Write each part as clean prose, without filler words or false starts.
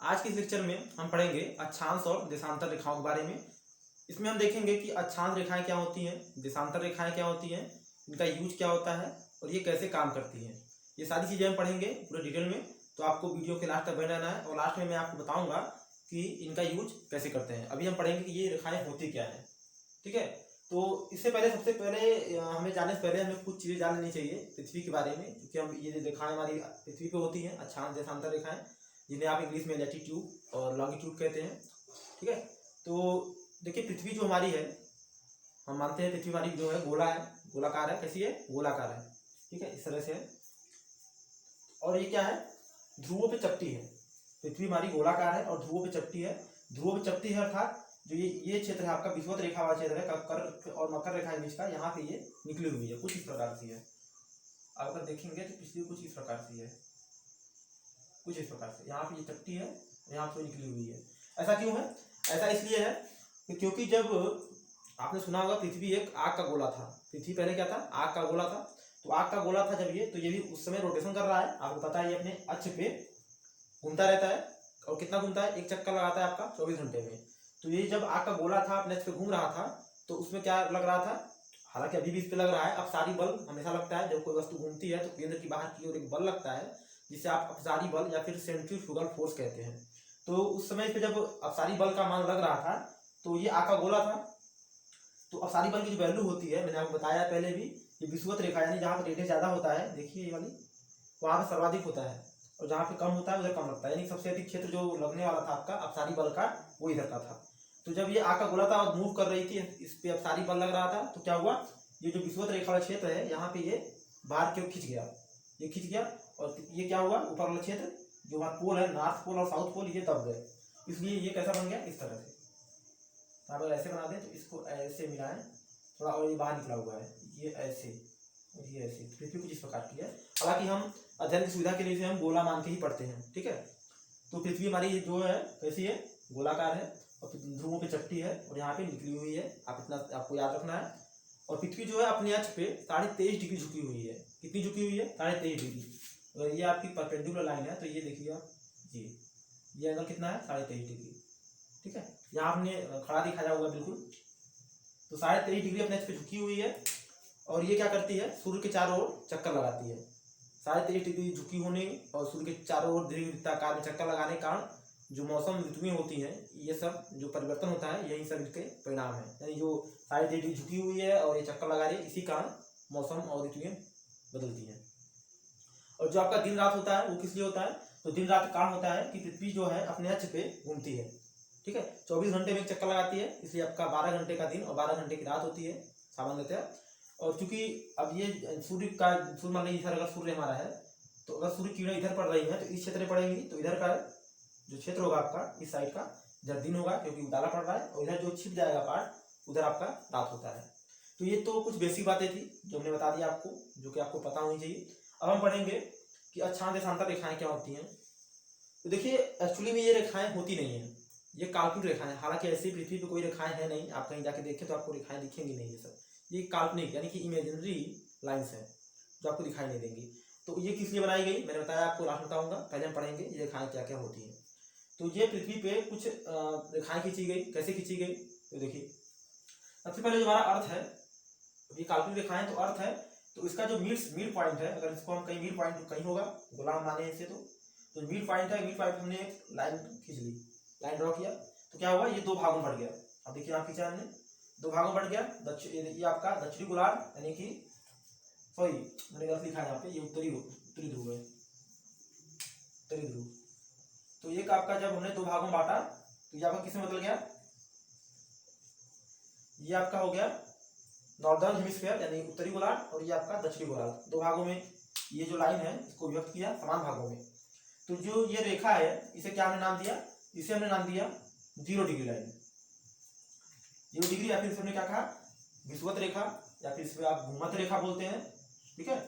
आज के इस लेक्चर में हम पढ़ेंगे अक्षांश और देशांतर रेखाओं के बारे में। इसमें हम देखेंगे कि अक्षांश रेखाएं क्या होती हैं, देशांतर रेखाएं क्या होती हैं, इनका यूज क्या होता है और ये कैसे काम करती हैं। ये सारी चीज़ें हम पढ़ेंगे पूरे डिटेल में, तो आपको वीडियो के लास्ट तक बने रहना है और लास्ट में मैं आपको बताऊंगा कि इनका यूज कैसे करते हैं। अभी हम पढ़ेंगे कि ये रेखाएं होती क्या है, ठीक है। तो इससे पहले सबसे पहले हमें जाने से पहले हमें कुछ चीज़ें जान लेनी चाहिए पृथ्वी के बारे में, क्योंकि हम ये रेखाएं हमारी पृथ्वी पे होती हैं, अक्षांश देशांतर रेखाएं, जिन्हें आप इंग्लिश में लैटिट्यूड और लॉन्गिट्यूड कहते हैं, ठीक है। तो देखिए पृथ्वी जो हमारी है, हम मानते हैं पृथ्वी हमारी जो है गोला है, गोलाकार है। कैसी है? गोलाकार है, ठीक है, इस तरह से है। और ये क्या है? ध्रुवों पे चपटी है। पृथ्वी हमारी गोलाकार है और ध्रुवों पे चपटी है। ध्रुवों पे चपटी है अर्थात जो ये क्षेत्र है आपका विषुवत रेखा वाला क्षेत्र है, कर्क और मकर रेखा के बीच का, यहाँ पे ये निकली हुई है, कुछ इस प्रकार से है। आप अगर देखेंगे तो पिछली कुछ इस प्रकार से है, कुछ इस प्रकार से यहाँ पे ये चपटी है, यहाँ पे निकली हुई है। ऐसा क्यों है? ऐसा इसलिए है कि क्योंकि जब आपने सुना होगा पृथ्वी एक आग का गोला था। पृथ्वी पहले क्या था? आग का गोला था। तो आग का गोला था जब ये, तो ये भी उस समय रोटेशन कर रहा है। आपको पता है ये अपने अक्ष पे घूमता रहता है। और कितना घूमता है? एक चक्कर लगाता है आपका 24 घंटे में। तो ये जब आग का गोला था अपने अक्ष पे घूम रहा था, तो उसमें क्या लग रहा था? हालांकि अभी भी इस पे लग रहा है। अपसारी बल हमेशा लगता है जब कोई वस्तु घूमती है, तो केंद्र की बाहर की ओर एक बल लगता है, जिसे आप अपसारी बल या फिर सेंट्रीफ्यूगल फोर्स कहते हैं। तो उस समय पे जब अपसारी बल का मान लग रहा था, तो ये आग का गोला था। तो अपसारी बल की जो वैल्यू होती है, मैंने आपको बताया पहले भी, ये विषुवत रेखा यानी जहाँ पर रेडियस ज्यादा होता है, देखिए ये वाली, वहाँ पे सर्वाधिक होता है, और जहाँ पे कम होता है उधर कम लगता है। यानी सबसे अधिक क्षेत्र जो लगने वाला था आपका अपसारी बल का, वो इधर का था। तो जब ये आग का गोला था और मूव कर रही थी, इस पे अपसारी बल लग रहा था, तो क्या हुआ? ये जो विषुवत रेखा वाला क्षेत्र है, यहाँ पे ये बाहर की ओर खिंच गया, ये खिंच गया। और ये क्या हुआ? ऊपर वाला क्षेत्र जो हमारा पोल है, नॉर्थ पोल और साउथ पोल, ये दब गए। इसलिए ये कैसा बन गया? इस तरह से। आप अगर ऐसे बना दें तो इसको ऐसे मिलाएं थोड़ा, और ये बाहर निकला हुआ है, ये ऐसे और ये ऐसे। पृथ्वी कुछ इस प्रकार की है। हालांकि हम अध्ययन की सुविधा के लिए हम गोला मान के ही पढ़ते हैं, ठीक है। तो पृथ्वी हमारी जो है कैसी है? गोलाकार है और ध्रुवों पे चपटी है और यहाँ पे निकली हुई है। आप इतना आपको याद रखना है। और पृथ्वी जो है अपने अक्ष पे 23.5 डिग्री झुकी हुई है। कितनी झुकी हुई है? 23.5 डिग्री। अगर ये आपकी परपेंडिकुलर लाइन है तो ये देखिए आप, ये एंगल कितना है? 23.5 डिग्री, ठीक है। यहाँ आपने खड़ा दिखाया होगा बिल्कुल। तो 23.5 डिग्री अपने अक्ष पे झुकी हुई है। और ये क्या करती है? सूर्य के चारों ओर चक्कर लगाती है। 23.5 डिग्री झुकी होने और सूर्य के चारों ओर दीर्घवृत्ताकार में चक्कर लगाने के कारण जो मौसम ऋतुएं होती हैं, ये सब जो परिवर्तन होता है, यही सब इसके परिणाम है। यानी जो 23.5 डिग्री झुकी हुई है और ये चक्कर लगा रही है, इसी कारण मौसम और ऋतुएं बदलती हैं। और जो आपका दिन रात होता है, वो किस लिए होता है? तो दिन रात का कारण होता है कि पृथ्वी जो है अपने अक्ष पे घूमती है, ठीक है। 24 घंटे में एक चक्कर लगाती है, इसलिए आपका 12 घंटे का दिन और 12 घंटे की रात होती है सामान्यतः। और चूंकि अब ये सूर्य मान लीजिए इधर अगर सूर्य हमारा है, तो अगर सूर्य किरणें इधर पड़ रही है तो इस क्षेत्र में पड़ेंगी, तो इधर का जो क्षेत्र होगा आपका, इस साइड का इधर दिन होगा क्योंकि उजाला पड़ रहा है, और इधर जो छिप जाएगा पार्ट, उधर आपका रात होता है। तो ये तो कुछ बेसिक बातें थी जो हमने बता दिया आपको, जो कि आपको पता होनी चाहिए। अब हम पढ़ेंगे कि अक्षांश देशांतर रेखाएं क्या होती हैं। तो देखिए एक्चुअली में ये रेखाएं होती नहीं है, ये काल्पनिक रेखाएं। हालांकि ऐसी पृथ्वी पे कोई रेखाएं है नहीं, आप कहीं जाके देखें तो आपको रेखाएं दिखेंगी नहीं। ये सब ये काल्पनिक यानी कि इमेजिनरी लाइन्स हैं जो आपको दिखाई नहीं देंगी। तो ये किस लिए बनाई गई, मैंने बताया आपको, लास्ट बताऊंगा। पहले हम पढ़ेंगे ये रेखाएं क्या क्या होती हैं। तो ये पृथ्वी पे कुछ रेखाएं खींची गई। कैसे खींची गई? तो देखिए सबसे पहले जो हमारा अर्थ है, ये काल्पनिक रेखाएं तो अर्थ है, तो इसका जो मिड पॉइंट है, अगर इसको हम कहीं मिड पॉइंट कहीं होगा, गुलाम माने इसे, तो मिड पॉइंट है, मिड पॉइंट हमने एक लाइन खींच ली, लाइन ड्रॉ किया, तो क्या हुआ? ये दो भागों में बढ़ गया। अब देखिए यहाँ खींचा हमने, दो भागों में बढ़ गया। ये आपका दक्षिणी गोलार्ध यानी कि, सॉरी मैंने गलत लिखा है यहाँ पे, ये उत्तरी ध्रुव है, उत्तरी ध्रुव। तो एक आपका जब हमने दो भागों में बांटा, तो ये आपका किसमें बदल गया? ये आपका हो गया नॉर्दर्न हेमिस्फीयर यानी उत्तरी गोलार्ध, और ये आपका दक्षिणी गोलार्ध। दो भागों में ये जो लाइन है, इसको विभक्त किया समान भागों में। तो जो ये रेखा है, इसे क्या हमने नाम दिया? इसे हमने नाम दिया 0 डिग्री लाइन, 0 डिग्री, या फिर इसे हमने क्या कहा? विषुवत रेखा, या फिर इसे आप भूमध्य रेखा बोलते हैं, ठीक है,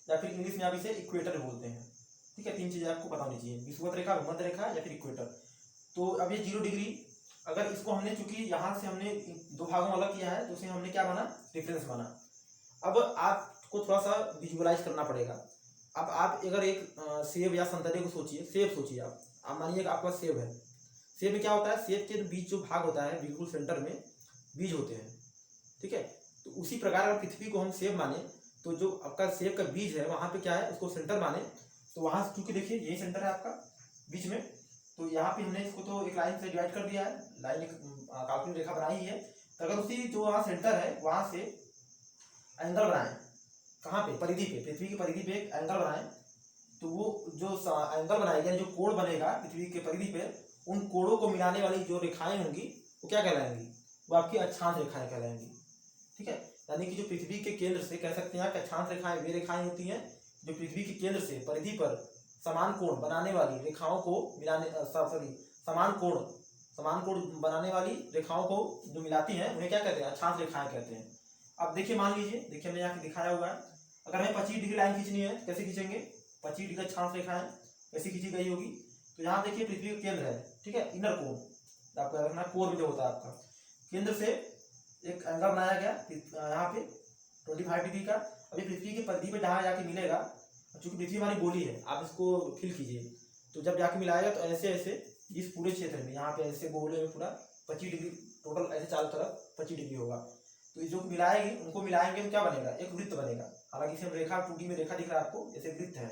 या फिर इंग्लिश में आप इसे इक्वेटर बोलते हैं, ठीक है। 3 चीजें आपको पता होनी चाहिए, विषुवत रेखा, भूमध्य रेखा या फिर इक्वेटर। तो अब ये 0 डिग्री, अगर इसको हमने, चूंकि यहाँ से हमने दो भागों में अलग किया है, तो उसे हमने क्या माना? रेफरेंस माना। अब आपको थोड़ा सा विजुअलाइज करना पड़ेगा। अब आप अगर एक सेब या संतरे को सोचिए, सेब सोचिए, अब मानिए आपका सेब है, सेब में क्या होता है, सेब के बीच जो भाग होता है बिल्कुल सेंटर में बीज होते हैं, ठीक है। तो उसी प्रकार अगर पृथ्वी को हम सेब माने तो जो आपका सेब का बीज है वहाँ पे क्या है, उसको सेंटर माने, तो वहाँ से चूंकि देखिए यही सेंटर है आपका बीच में, तो यहाँ पे हमने इसको तो एक लाइन से डिवाइड कर दिया है, लाइन एक काल्पनिक रेखा बनाई है। तो अगर उसी जो वहाँ सेंटर है वहाँ से एंगल बनाए, कहाँ पे, परिधि पे, पृथ्वी की परिधि पे एक एंगल बनाए, तो वो जो एंगल बनाएगा, जो कोण बनेगा पृथ्वी के परिधि पे, उन कोणों को मिलाने वाली जो रेखाएं होंगी वो क्या कहलाएंगी, वो आपकी अक्षांश रेखाएं कहलाएंगी, ठीक है। यानी कि जो पृथ्वी के केंद्र से, कह सकते हैं कि अक्षांश रेखाएं वे रेखाएं होती हैं जो पृथ्वी के केंद्र से परिधि पर समान कोण बनाने वाली रेखाओं को मिलाने, सॉरी, समान कोण बनाने वाली रेखाओं को जो मिलाती हैं उन्हें क्या कहते हैं, अक्षांश रेखाएं कहते हैं। अब देखिए, मान लीजिए, देखिए हमने यहाँ दिखाया हुआ है, अगर हमें 25 डिग्री लाइन खींचनी है, कैसे खींचेंगे, 25 डिग्री अक्षांश रेखाएं कैसी खींची गई होगी, तो यहाँ देखिए पृथ्वी का केंद्र है, ठीक है, इनर कोण, आपका रखना कोर में जो होता है आपका केंद्र से एक एंगल बनाया गया यहाँ पे 25 डिग्री का। अभी पृथ्वी की परिधि पे जहाँ जाके मिलेगा, चूंकि पृथ्वी हमारी गोली है, आप इसको फील कीजिए, तो जब जाके मिलाएगा तो ऐसे ऐसे इस पूरे क्षेत्र में यहाँ पे ऐसे गोले में पूरा 25 डिग्री टोटल, ऐसे चारों तरफ 25 डिग्री होगा। तो जो मिलाएंगे उनको मिलाएंगे तो क्या बनेगा, एक वृत्त बनेगा। हालांकि इसे रेखा 2D में रेखा दिख रहा है आपको, जैसे वृत्त है,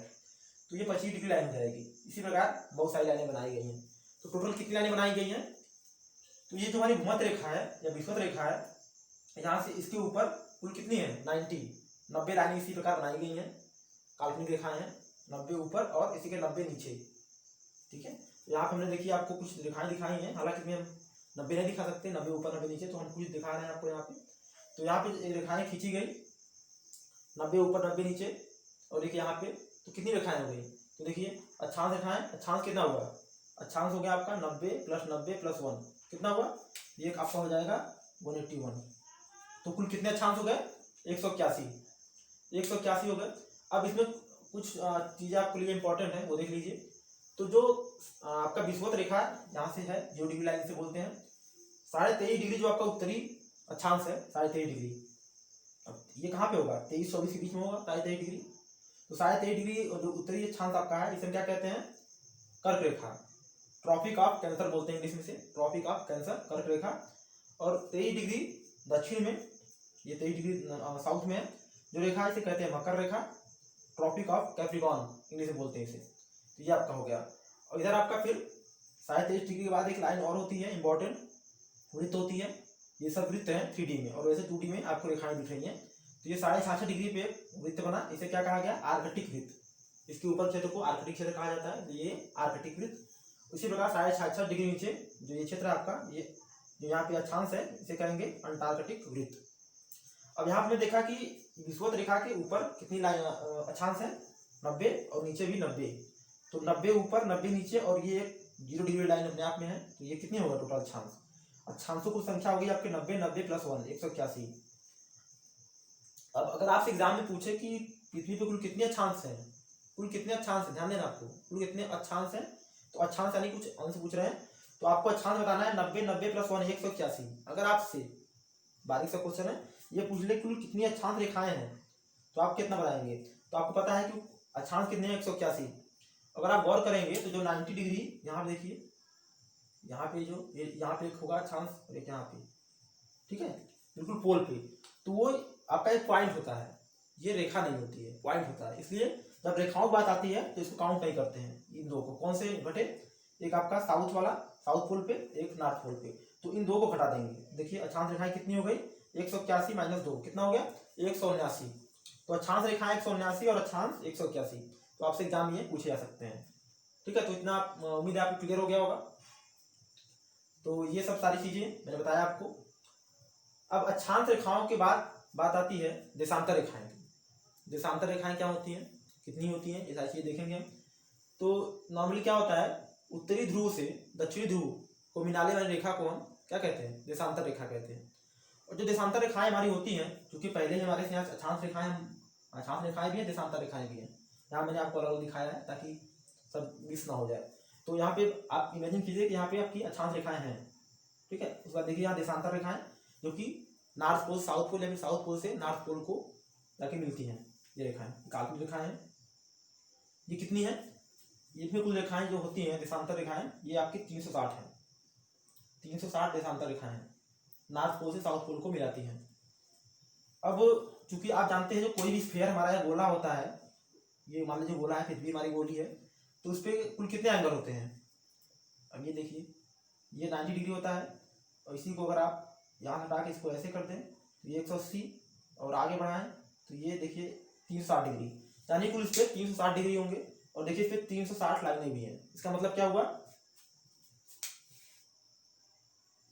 तो ये 25 डिग्री लाइन हो जाएगी। इसी प्रकार बहुत सारी लाइनें बनाई गई हैं। तो टोटल कितनी लाइनें बनाई गई हैं, तो ये जो हमारी भूमध्य रेखा है या विषुवत रेखा है, यहाँ से इसके ऊपर कुल कितनी है, 90 लाइनें इसी प्रकार बनाई गई हैं, काल्पनिक रेखाएं हैं, 90 ऊपर और इसी के 90 नीचे, ठीक है। तो यहाँ पे हमने देखिए आपको कुछ रेखाएं दिखाई हैं, हालांकि हम 90 नहीं दिखा सकते, 90 ऊपर 90 नीचे, तो हम कुछ दिखा रहे हैं आपको यहाँ पे। तो यहाँ पे रेखाएं खींची गई 90 ऊपर 90 नीचे, और देखिए यहाँ पे तो कितनी रेखाएं हो गई, तो देखिए अक्षांश रेखाएं, अक्षांश कितना हुआ, अक्षांश हो गया आपका 90 + 90 + 1 कितना हुआ, ये आपका हो जाएगा 181। तो कुल कितने अक्षांश हो गए, 181 हो गए। अब इसमें कुछ चीज़ें आपके लिए इंपॉर्टेंट है, वो देख लीजिए। तो जो आपका विषुवत रेखा यहाँ से है, 0 डिग्री लाइन से बोलते हैं, 23.5 डिग्री जो आपका उत्तरी अक्षांश है, 23.5 डिग्री, अब ये कहाँ पे होगा, 23-24 के बीच में होगा 23.5 डिग्री। तो 23.5 डिग्री जो उत्तरी अक्षांश आपका है, इसे क्या कहते हैं, कर्क रेखा, ट्रॉपिक ऑफ कैंसर बोलते हैं इंग्लिश में से, ट्रॉपिक ऑफ कैंसर, कर्क रेखा। और 23 डिग्री दक्षिण में, ये 23 डिग्री साउथ में जो रेखा है इसे कहते हैं मकर रेखा, ट्रॉपिक ऑफ कैप्रिकॉर्न इंग्लिश में बोलते हैं इसे। तो ये आपका हो गया। और इधर आपका फिर 23.5 डिग्री के बाद एक लाइन और होती है इंपॉर्टेंट, वृत्त होती है, ये सब वृत्त हैं 3D में, और वैसे 2D में आपको रेखाएं दिख रही हैं। तो ये 66.5 डिग्री पे वृत्त बना, इसे क्या कहा गया, आर्कटिक वृत्त। इसके ऊपर क्षेत्र को आर्कटिक क्षेत्र कहा जाता है, ये आर्कटिक वृत्त। उसी प्रकार 66.5 डिग्री नीचे जो ये क्षेत्र आपका, ये जो यहाँ पे अक्षांश है, इसे कहेंगे अंटार्कटिक वृत्त। अब यहाँ हमने देखा कि विषुवत रेखा के ऊपर कितनी लाइन अक्षांश है, 90, और नीचे भी 90। तो 90 ऊपर 90 नीचे, और ये 0 डिग्री लाइन अपने आप में है, तो ये कितनी होगा टोटल अक्षांश, अक्षांशों की संख्या होगी आपके 90 + 1 181। अब अगर आपसे एग्जाम में पूछे कि पृथ्वी पे कुल कितने अक्षांश हैं, कुल कितने अक्षांश हैं, ध्यान देना आपको, कुल कितने अक्षांश हैं, तो अक्षांश यानी कुछ अंश पूछ रहे हैं, तो आपको अक्षांश बताना है 90 + 1 181। अगर आपसे बारीक सा क्वेश्चन है, ये पूछ ले कुल कितनी अक्षांश रेखाएं हैं, तो आप कितना बनाएंगे, तो आपको पता है कि अक्षांश कितने हैं, 181। अगर आप गौर करेंगे तो जो 90 डिग्री यहाँ पे देखिए, यहाँ पे जो यहाँ पे एक होगा अक्षांश और एक यहाँ पे, ठीक है, बिल्कुल पोल पे, तो वो आपका एक पॉइंट होता है, ये रेखा नहीं होती है, पॉइंट होता है। इसलिए जब रेखाओं की बात आती है तो इसको काउंट नहीं करते हैं, इन दो को, कौन से घटे, एक आपका साउथ वाला साउथ पोल पे, एक नॉर्थ पोल पे, तो इन दो को घटा देंगे। देखिए अक्षांश रेखाएं कितनी हो गई, 181 - 2 कितना हो गया, 179। तो अक्षांश रेखाएं 179 और अक्षांश 181। तो आपसे एग्जाम में पूछे जा सकते हैं, ठीक है। तो इतना उम्मीद है आपको क्लियर हो गया होगा। तो ये सब सारी चीजें मैंने बताया आपको। अब अक्षांश रेखाओं के बाद बात आती है देशांतर रेखाएं की। देशांतर रेखाएं क्या होती हैं, कितनी होती हैं, ये सारी चीजें देखेंगे हम। तो नॉर्मली क्या होता है, उत्तरी ध्रुव से दक्षिणी ध्रुव को मिलाने वाली रेखा को हम क्या कहते हैं, देशांतर रेखा कहते हैं। और जो देशांतर रेखाएं हमारी होती हैं, क्योंकि पहले हमारे यहाँ अक्षांश रेखाएं भी हैं, देशांतर रेखाएं भी हैं, यहाँ मैंने आपको अलग दिखाया है ताकि सब मिस ना हो जाए। तो यहाँ पे आप इमेजिन कीजिए कि यहाँ पे आपकी अक्षांश रेखाएं हैं, ठीक है। उसके बाद देखिए यहाँ देशांतर रेखाएं जो कि नॉर्थ पोल साउथ पोल, या फिर साउथ पोल से नॉर्थ पोल को जाके मिलती हैं, ये रेखाएं काल्पनिक रेखाएं हैं। ये कितनी है, ये भी कुल रेखाएं जो होती हैं देशांतर रेखाएं, ये आपकी 360 है। 360 देशांतर रेखाएं हैं, नॉर्थ पोल से साउथ पोल को मिलाती हैं। अब चूंकि आप जानते हैं जो कोई भी स्फीयर हमारा यह गोला होता है, ये मान लीजिए गोला है, पृथ्वी हमारी गोली है, तो उस पर कुल कितने एंगल होते हैं। अब ये देखिए, ये 90 डिग्री होता है, और इसी को अगर आप यहाँ हटा के इसको ऐसे कर दें तो ये 180, और आगे बढ़ाएं तो ये देखिए 360 डिग्री, यानी कुल इस पर 360 डिग्री होंगे। और देखिए इस पर 360 लाइनें भी हैं। इसका मतलब क्या हुआ,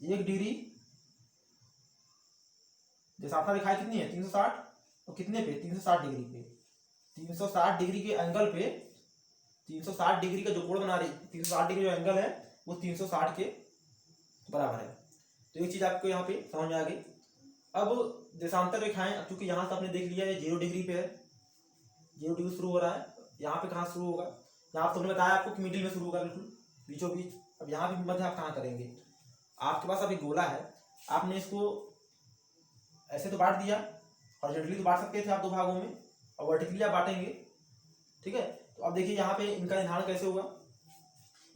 1 डिग्री देशांतर रेखाएं कितनी है 360, और कितने पे 360 डिग्री पे, 360 डिग्री के एंगल पे, 360 डिग्री का जो कोण बना रही, 360 डिग्री जो एंगल है वो 360 के बराबर है। तो एक चीज आपको यहाँ पे समझ में आ गई। अब देशांतर रेखाएं, क्योंकि यहाँ से आपने देख लिया है 0 डिग्री पे है, 0 डिग्री शुरू हो रहा है, यहाँ पे कहाँ शुरू होगा, यहाँ पे तुमने बताया आपको कि मिडिल में शुरू होगा, बिल्कुल बीचों बीच। अब यहाँ भी मध्य आप कहाँ करेंगे, आपके पास अभी गोला है, आपने इसको ऐसे तो बांट दिया, हॉरिजॉन्टली तो बांट सकते थे आप दो भागों में, और वर्टिकली आप बांटेंगे, ठीक है। तो अब देखिए यहाँ पे इनका निर्धारण कैसे होगा।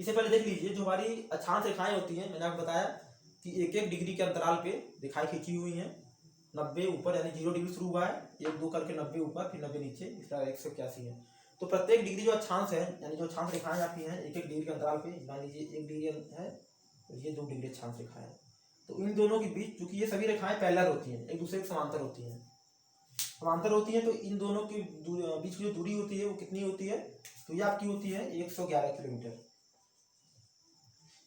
इससे पहले देख लीजिए, जो हमारी अक्षांश रेखाएं होती हैं, मैंने आपको बताया कि 1-1 डिग्री के अंतराल पे रेखाएं खींची हुई हैं। 90 ऊपर यानी 0 डिग्री शुरू हुआ है, 1-2 करके 90 ऊपर, फिर 90 नीचे, इसका 181 है। तो प्रत्येक डिग्री जो अक्षांश है, यानी जो अक्षांश रेखाएं आपकी हैं 1-1 डिग्री के अंतराल पे, मान लीजिए 1 डिग्री है और ये 2 डिग्री अक्षांश रेखा है, तो इन दोनों के बीच, चूंकि ये सभी रेखाएं पैरेलल होती हैं, एक दूसरे के समांतर होती हैं, तो इन दोनों के बीच की जो दूरी होती है वो कितनी होती है, तो ये आपकी होती है 111 किलोमीटर।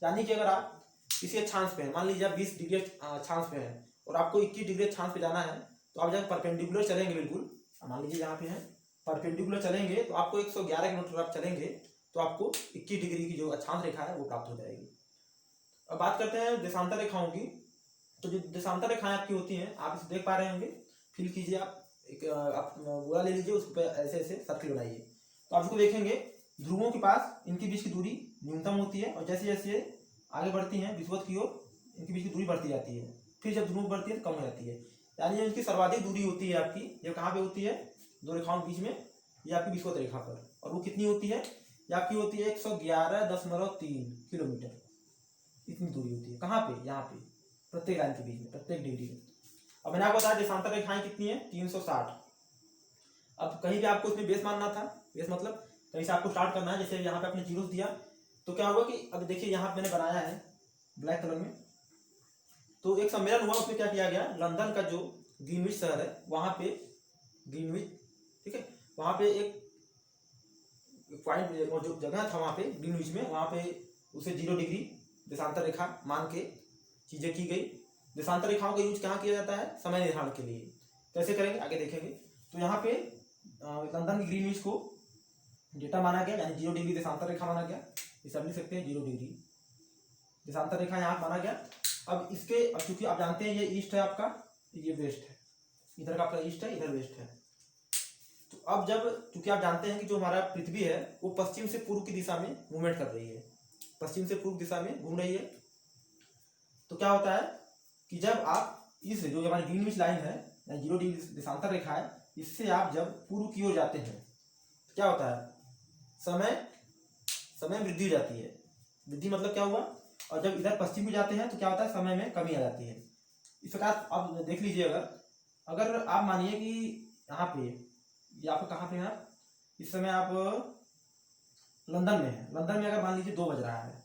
यानी कि अगर आप किसी अक्षांश पे हैं, मान लीजिए आप 20 डिग्री अक्षांश पे हैं और आपको 21 डिग्री अक्षांश पे जाना है, तो आप जब परपेंडिकुलर चलेंगे, बिल्कुल मान लीजिए यहाँ पे हैं, परपेंडिकुलर चलेंगे तो आपको 111 किलोमीटर आप चलेंगे तो आपको 21 डिग्री की जो अक्षांश रेखा है वो प्राप्त हो जाएगी। अब बात करते हैं देशांतर रेखाओं की। तो जो देशांतर रेखाएं आपकी होती हैं, आप इसे देख पा रहे होंगे, फिल कीजिए आप, एक आप गोला ले लीजिए, उस पर ऐसे ऐसे सर्किल बनाइए, तो आप इसको देखेंगे ध्रुवों के पास इनके बीच की दूरी न्यूनतम होती है, और जैसे जैसे आगे बढ़ती हैं विषुवत की ओर, इनके बीच की दूरी बढ़ती जाती है, फिर जब ध्रुव बढ़ती है तो कम हो जाती है। यानी जो इनकी सर्वाधिक दूरी होती है आपकी, ये कहाँ पे होती है, दो रेखाओं के बीच में, ये आपकी विषुवत रेखा पर, और वो कितनी होती है, ये आपकी होती है 111.3 किलोमीटर, इतनी दूरी होती है। कहाँ पे, यहाँ पे प्रत्येक लाइन के बीच में, प्रत्येक डिग्री में। अब मैंने आपको बताया देशांतर रेखाएं कितनी है 360। अब कहीं भी आपको इसमें बेस मानना था, बेस मतलब कहीं से आपको स्टार्ट करना है, जैसे यहाँ पे आपने जीरो दिया, तो क्या होगा कि अब देखिए यहाँ पे मैंने बनाया है ब्लैक कलर में, तो एक सम्मेलन हुआ, उसमें क्या किया गया, लंदन का जो ग्रीनविच शहर है वहाँ पे, ग्रीनविच, ठीक है, वहाँ पे एक पॉइंट जो जगह था वहाँ पे ग्रीनविच में, वहाँ पे उसे 0 डिग्री देशांतर रेखा मान के चीजें की गई। देशांतर रेखाओं का यूज कहाँ किया जाता है, समय निर्धारण के लिए। कैसे करेंगे आगे देखेंगे। तो यहाँ पे लंदन की ग्रीनविच को डेटा माना गया, यानी 0 डिग्री देशांतर रेखा माना गया, इसे आप लिख सकते हैं 0 डिग्री देशांतर रेखा यहाँ माना गया। अब इसके, अब चूंकि आप जानते हैं ये ईस्ट है आपका, ये वेस्ट है, इधर का आपका ईस्ट है, इधर वेस्ट है। तो अब जब, चूंकि आप जानते हैं कि जो हमारा पृथ्वी है वो पश्चिम से पूर्व की दिशा में मूवमेंट कर रही है, पश्चिम से पूर्व दिशा में घूम रही है, तो क्या होता है कि जब आप इस जो हमारी ग्रीनविच लाइन है, 0 डिग्री देशांतर रेखा है, इससे आप जब पूर्व की ओर जाते हैं तो क्या होता है, समय वृद्धि हो जाती है। वृद्धि मतलब क्या हुआ, और जब इधर पश्चिम में जाते हैं तो क्या होता है, समय में कमी आ जाती है। इस प्रकार आप देख लीजिए, अगर आप मानिए कि यहाँ पे, ये आप कहाँ पे हैं, इस समय आप लंदन में हैं, लंदन में अगर मान लीजिए 2 बज रहा है,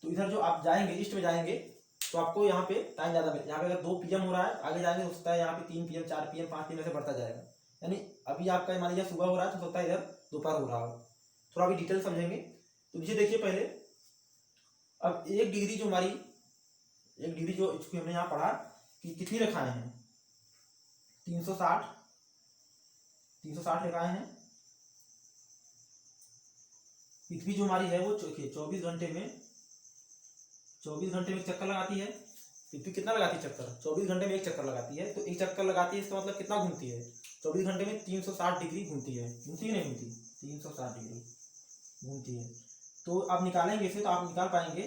तो इधर जो आप जाएंगे ईस्ट में जाएंगे तो आपको यहाँ पे टाइम ज़्यादा मिलेगा। यहाँ पे अगर 2 PM हो रहा है, आगे जाएंगे हो सकता है यहाँ पे 3 PM 4 PM 5 PM ऐसे बढ़ता जाएगा। यानी अभी आपका मान लीजिए सुबह हो रहा है तो सकता है इधर दोपहर हो रहा हो। थोड़ा अभी डिटेल समझेंगे। तो नीचे देखिए पहले, अब 1 डिग्री जो हमारी, 1 डिग्री जो इसको हमने यहाँ पढ़ा कि कितनी रेखाएं हैं, 360 रेखाएं हैं। पृथ्वी जो हमारी है वो 24 घंटे में एक चक्कर लगाती है। पृथ्वी कितना लगाती है चक्कर, 24 घंटे में एक चक्कर लगाती है। तो एक चक्कर लगाती है, इसका मतलब कितना घूमती है, 24 घंटे में 360 डिग्री घूमती है, घूमती है नहीं घूमती, 360 डिग्री घूमती है। तो आप निकालेंगे इसे तो आप निकाल पाएंगे,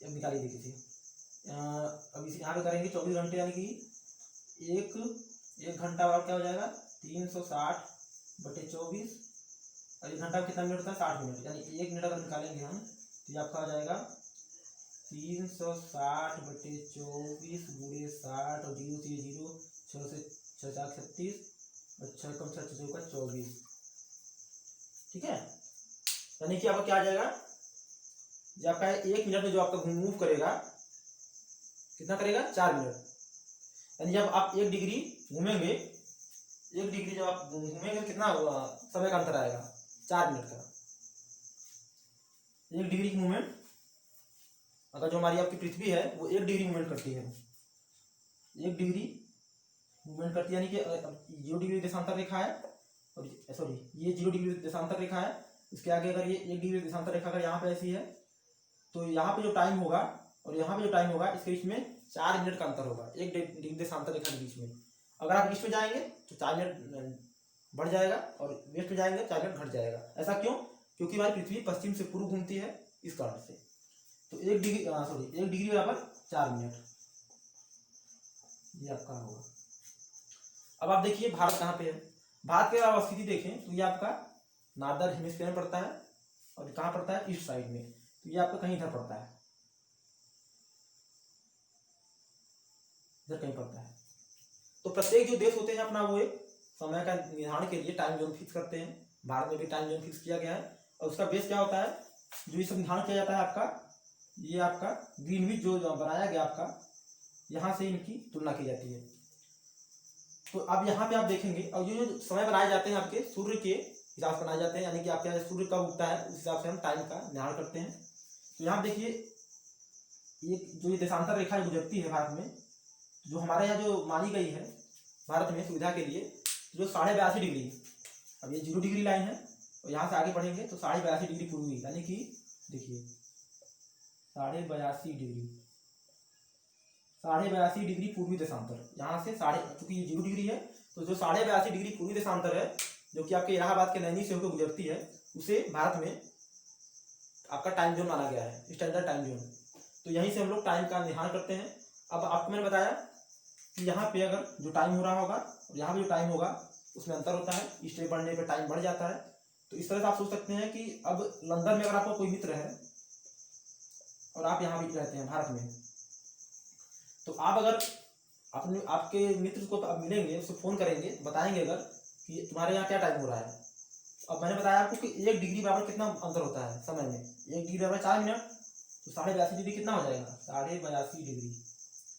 अब निकालिए देखिए, अब इसे यहाँ पे करेंगे 24 घंटे, यानी कि एक घंटा और क्या हो जाएगा 360/24 और 1 घंटा कितना मिनट होता है 60 मिनट, यानी 1 मिनट अगर निकालेंगे हम तो ये आपका आ जाएगा 360/24 गुणे 60 और 0 से 0, 6 से 6 4 36 और 6 कम 6 चौका 24। ठीक है, यानी कि आपका क्या आ जाएगा, ये आपका 1 मिनट में जो आपका मूव करेगा कितना करेगा 4 मिनट, यानी जब आप 1 डिग्री घूमेंगे, 1 डिग्री जब आप घूमेंगे कितना समय का अंतर आएगा 4 मिनट का। 1 डिग्री की मूवमेंट, अगर जो हमारी आपकी पृथ्वी है वो 1 डिग्री मूवमेंट करती है, 1 डिग्री मूवमेंट करती है, यानी कि 0 डिग्री देशांतर रेखा है, और सॉरी ये 0 डिग्री देशांतर रेखा है, इसके आगे अगर ये 1 डिग्री देशांतर रेखा अगर यहाँ पे ऐसी है तो यहाँ पे जो टाइम होगा और यहाँ पे जो टाइम होगा इसके बीच में 4 मिनट का अंतर होगा 1 डिग्री देशांतर रेखा के बीच में। अगर आप ईस्ट में जाएंगे तो 4 मिनट बढ़ जाएगा और वेस्ट में जाएंगे 4 मिनट घट जाएगा। ऐसा क्यों? क्योंकि हमारी पृथ्वी पश्चिम से पूर्व घूमती है, इस कारण से। तो 1 डिग्री बराबर 4 मिनट, ये आपका होगा। अब आप देखिए भारत कहाँ पे है। भारत की अगर आप स्थिति देखें तो ये आपका नॉर्दर्न हेमिस्फीयर में पड़ता है और कहाँ पड़ता है ईस्ट साइड में, तो ये आपका कहीं इधर पड़ता है, इधर कहीं पड़ता है। तो प्रत्येक जो देश होते हैं अपना वो एक समय का निर्धारण के लिए टाइम जोन फिक्स करते हैं। भारत में भी टाइम जोन फिक्स किया गया है और उसका बेस क्या होता है, जो ये सब निर्धारण किया जाता है आपका, ये आपका ग्रीनविच जो बनाया गया आपका, यहाँ से इनकी तुलना की जाती है। तो अब यहाँ पे आप देखेंगे और जो जो समय बनाए जाते हैं आपके सूर्य के हिसाब से बनाए जाते हैं, यानी कि आपके यहाँ सूर्य कब उगता है उस हिसाब से हम टाइम का निर्धारण करते हैं। तो यहाँ देखिए ये जो ये देशांतर रेखा गुजरती है भारत में, जो हमारे यहाँ जो मानी गई है भारत में सुविधा के लिए, जो 82.5 डिग्री, अब ये 0 डिग्री लाइन है और यहाँ से आगे बढ़ेंगे तो 82.5 डिग्री पूर्वी, यानी कि देखिए 82.5 डिग्री पूर्वी देशांतर, यहाँ से क्योंकि ये 0 डिग्री है तो जो 82.5 डिग्री पूर्वी देशांतर है जो कि आपके इलाहाबाद के नैनी से होकर गुजरती है, उसे भारत में आपका टाइम जोन माना गया है, स्टैंडर्ड टाइम जोन। तो यहीं से हम लोग टाइम का निर्धारण करते हैं। अब आपको मैंने बताया कि यहाँ पे अगर जो टाइम हो रहा होगा और यहाँ पे जो टाइम होगा उसमें अंतर होता है, ईस्ट में बढ़ने पे टाइम बढ़ जाता है। तो इस तरह से आप सोच सकते हैं कि अब लंदन में अगर आपका कोई मित्र है और आप यहाँ भी रहते हैं भारत में, तो आप अगर आपके मित्र को आप मिलेंगे, उससे फ़ोन करेंगे, बताएंगे अगर कि तुम्हारे यहाँ क्या टाइम हो रहा है। अब मैंने बताया आपको कि 1 डिग्री बराबर कितना अंतर होता है समय में, 1 डिग्री बराबर 4 मिनट, तो 82.5 डिग्री कितना हो जाएगा 82.5 डिग्री।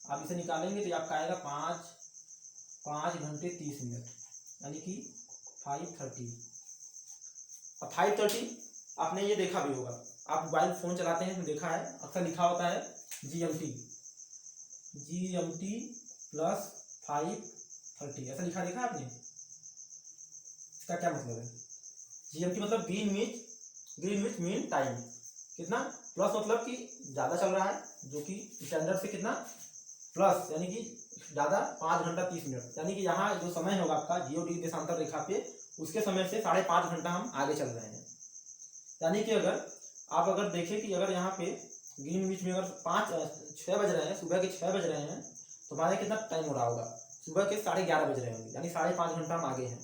आप इसे निकालेंगे तो आपका आएगा 5 घंटे 30 मिनट, यानी कि 5:30। अब 5:30 आपने ये देखा भी होगा, आप मोबाइल फ़ोन चलाते हैं तो देखा है, अक्सर लिखा होता है GMT प्लस 5:30, ऐसा लिखा देखा आपने। इसका क्या मतलब है? GMT मतलब ग्रीनविच मीन टाइम, कितना प्लस मतलब कि ज़्यादा चल रहा है, जो कि स्टैंडर्ड से कितना प्लस, यानी कि ज़्यादा 5 घंटा 30 मिनट, यानी कि यहाँ जो समय होगा आपका 0 डिग्री देशांतर रेखा पे, उसके समय से 5.5 घंटा हम आगे चल रहे हैं। यानी कि अगर देखें कि अगर यहाँ पे ग्रीनविच में अगर 6 बज रहे हैं, सुबह के 6 बज रहे हैं, तो हमारे कितना टाइम हो रहा होगा, सुबह के 11:30 बज रहे होंगे, यानी 5.5 घंटा हम आगे हैं।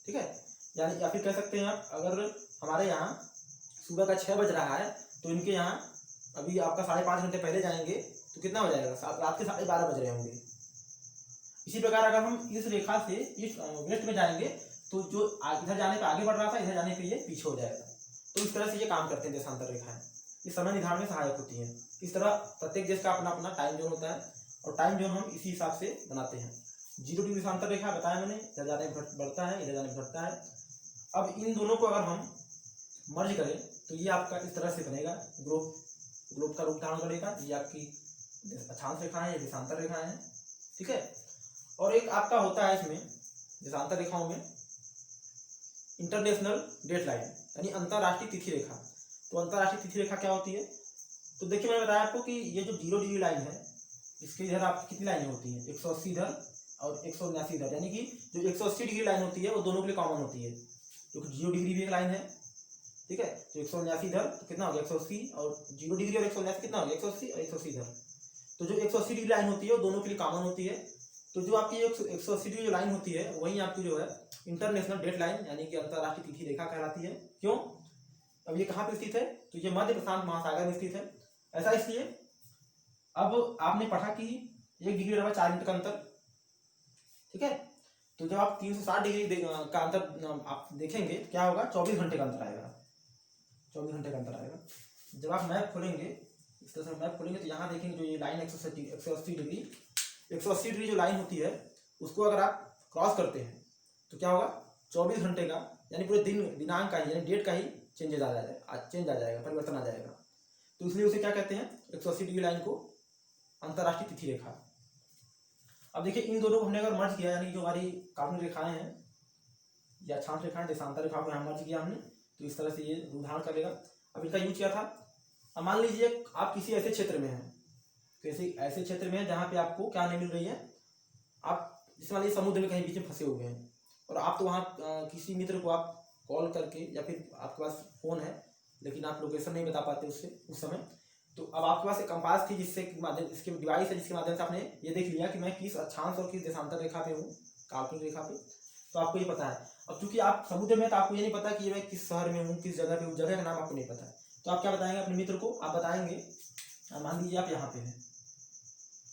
ठीक है, यानी या फिर कह सकते हैं आप, अगर हमारे यहाँ सुबह का 6 बज रहा है तो इनके यहाँ अभी आपका 5.5 घंटे पहले जाएंगे तो कितना हो जाएगा, रात के 12:30 बज रहे होंगे। इसी प्रकार अगर हम इस रेखा से ईस्ट वेस्ट में जाएंगे तो जो इधर जाने पे आगे बढ़ रहा था, इधर जाने पे ये पीछे हो जाएगा। तो इस तरह से ये काम करते हैं देशांतर रेखाएं, ये समय निर्धारण में सहायक होती हैं। इस तरह प्रत्येक देश का अपना अपना टाइम जोन होता है और टाइम जोन हम इसी हिसाब से बनाते हैं। 0 डिग्री देशांतर रेखा बताया मैंने, इधर जाने बढ़ता है, इधर जाने घटता है। अब इन दोनों को अगर हम मर्ज करें तो ये आपका इस तरह से बनेगा, ग्लोब का रूप धारण करेगा। ये आपकी अक्षांश रेखाएं, ये देशांतर रेखाएं हैं। ठीक है, और एक आपका होता है इसमें देशांतर रेखाओं में इंटरनेशनल डेट लाइन, यानी अंतरराष्ट्रीय तिथि रेखा। तो अंतरराष्ट्रीय तिथि रेखा क्या होती है? तो देखिए मैंने बताया आपको कि ये जो 0 डिग्री लाइन है, इसके इधर आपकी कितनी लाइनें होती हैं, 180 इधर और 179 इधर, यानी कि जो 180 डिग्री लाइन होती है वो दोनों के लिए कॉमन होती है, क्योंकि 0 डिग्री भी एक लाइन है। ठीक है, तो 179 इधर तो कितना हो गया 180, और 0 डिग्री और 179 कितना हो गया 180 और 180 इधर। तो जो 180 डिग्री लाइन होती है वो दोनों के लिए कॉमन होती है। तो जो आपकी 180 डिग्री जो लाइन होती है वही आपकी जो है इंटरनेशनल डेट लाइन यानी कि अंतर्राष्ट्रीय तिथि रेखा कहलाती है। क्यों? अब ये कहाँ पे स्थित है? तो ये मध्य प्रशांत महासागर में स्थित है। ऐसा इसलिए, अब आपने पढ़ा कि 1 डिग्री बराबर 4 मिनट का अंतर, ठीक है। तो जब आप 360 डिग्री का अंतर आप देखेंगे क्या होगा, 24 घंटे का अंतर आएगा, 24 घंटे का अंतर आएगा। जब आप मैप खोलेंगे, इस तरह से मैप खोलेंगे तो यहाँ देखेंगे जो ये लाइन 180 डिग्री जो लाइन होती है उसको अगर आप क्रॉस करते हैं तो क्या होगा, 24 घंटे का यानी पूरे दिनांक का ही यानी डेट का ही चेंज आ जाएगा, परिवर्तन आ जाएगा। तो इसलिए उसे क्या कहते हैं, 180 डिग्री लाइन को अंतर्राष्ट्रीय तिथि रेखा। अब देखिए इन दोनों को हमने अगर मर्ज किया यानी जो हमारी काल्पनिक रेखाएं हैं या अक्षांश रेखाएं देशांतर रेखाओं को यहाँ मर्ज किया हमने, तो इस तरह से ये रूप धारण करेगा। अब इनका यूज क्या था, अब मान लीजिए आप किसी ऐसे क्षेत्र में हैं, किसी ऐसे क्षेत्र में है जहाँ पे आपको क्या नहीं मिल रही है, आप जैसे मान लीजिए समुद्र में कहीं बीच में फंसे हुए हैं और आप तो वहाँ किसी मित्र को आप कॉल करके या फिर आपके पास फ़ोन है लेकिन आप लोकेशन नहीं बता पाते उससे उस समय, तो अब आपके पास एक कंपास थी जिससे माध्यम इसके डिवाइस है जिसके माध्यम से आपने ये देख लिया कि मैं किस अक्षांश और किस देशांतर रेखा पे हूँ, काल्पनिक रेखा पे, तो आपको ये पता है। अब चूंकि आप समुद्र में तो आपको ये नहीं पता कि मैं किस शहर में हूँ, किस जगह पे हूँ, जगह का नाम आपको नहीं पता है, तो आप क्या बताएंगे अपने मित्र को, आप बताएंगे मान लीजिए आप यहाँ पे हैं,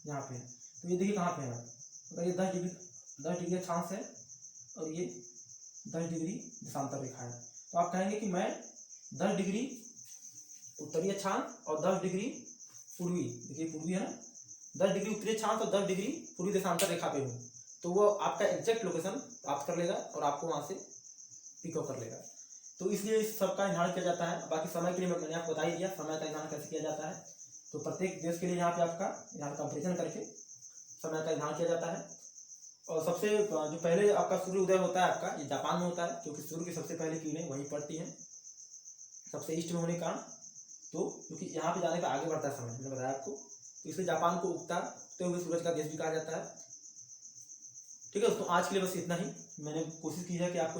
यहाँ पे हैं, तो ये देखिए कहाँ पे है आप, अगर ये 10 डिग्री अक्षांश है और ये 10 डिग्री देशांतर रेखा है, तो आप कहेंगे कि मैं 10 डिग्री उत्तरी अक्षांश और 10 डिग्री पूर्वी, देखिए पूर्वी है ना, 10 डिग्री उत्तरी अक्षांश और 10 डिग्री पूर्वी देशांतर रेखा पे हूँ, तो वो आपका एग्जैक्ट लोकेशन प्राप्त कर लेगा और आपको वहाँ से पिकअप कर लेगा। तो इसलिए इस सब का निर्धारण किया जाता है। बाकी समय के लिए मैंने आपको बता ही दिया समय का निर्धारण कैसे किया जाता है, तो प्रत्येक देश के लिए यहाँ पे आपका यहाँ कंपेरिजन करके समय का निर्धारण किया जाता है। और सबसे जो पहले आपका सूर्य उदय होता है आपका ये जापान में होता है, क्योंकि सूर्य की सबसे पहले किरणें वहीं पड़ती हैं सबसे ईस्ट में होने के कारण, तो क्योंकि यहाँ पे जाने का आगे बढ़ता है समय, मैंने बताया आपको, तो इसलिए जापान को उगते हुए सूरज का देश भी कहा जाता है। ठीक है दोस्तों, आज के लिए बस इतना ही। मैंने कोशिश की है कि आपको